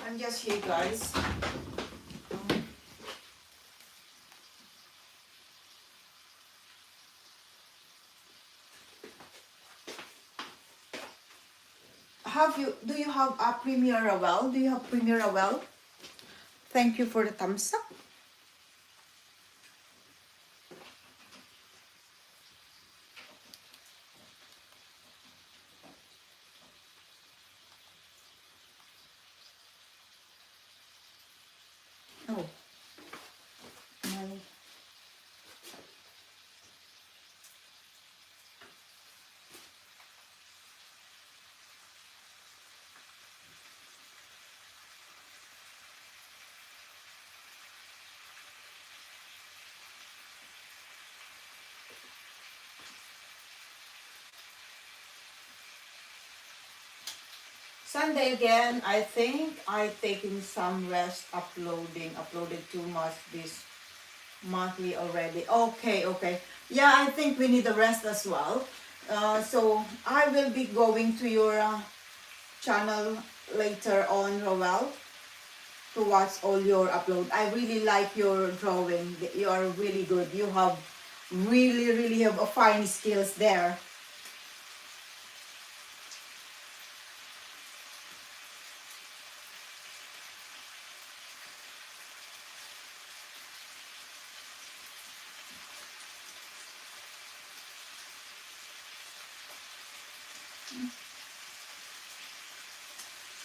I'm just here, guys. Do you have a Premier Rawel? Do you have Premier Rawel? Thank you for the thumbs up. Oh, my. Sunday again, I think I taking some rest uploaded too much this monthly already. Okay. Yeah, I think we need a rest as well. So I will be going to your channel later on, Roel, to watch all your upload. I really like your drawing. You are really good. You have really have a fine skills there.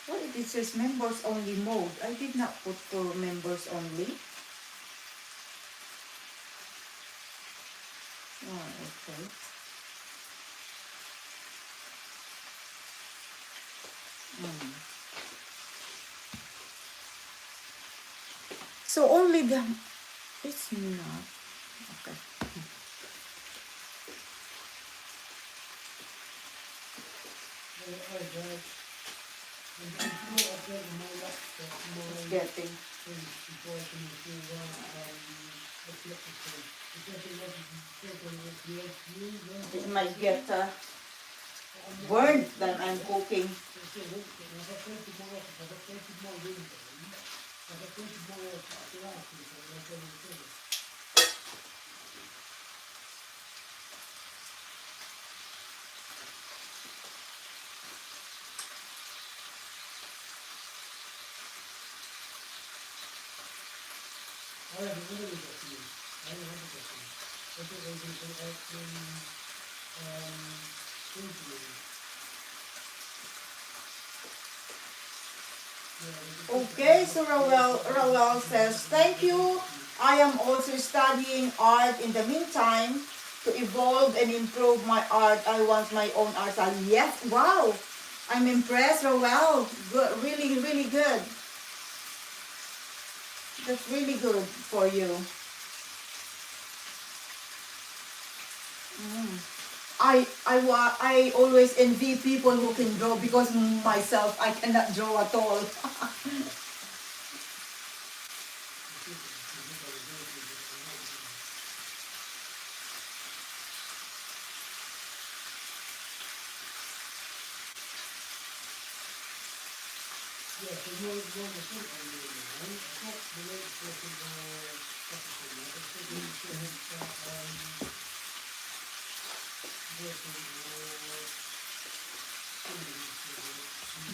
Well, it says members only mode. I did not put for members only. Oh, okay. So only the, it's not, okay. It's getting. It might get burned when I'm cooking. Okay, so Rawel says, thank you. I am also studying art in the meantime to evolve and improve my art. I want my own art style. Yes, wow. I'm impressed, Rawel. Good, really good. That's really good for you. I always envy people who can draw because myself I cannot draw at all.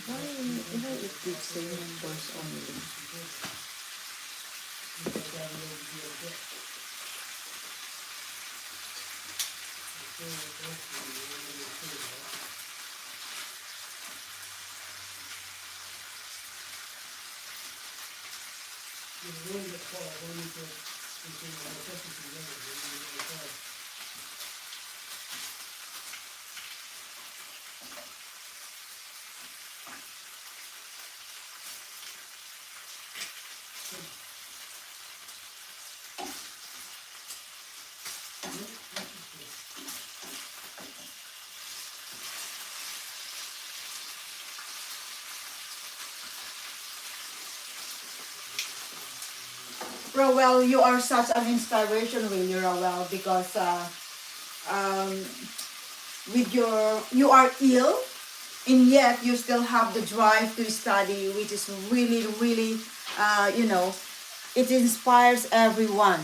Why it keeps saying members only? Rowell, you are such an inspiration, really, Rowell, because um, with you are ill and yet you still have the drive to study, which is really, really, you know, it inspires everyone.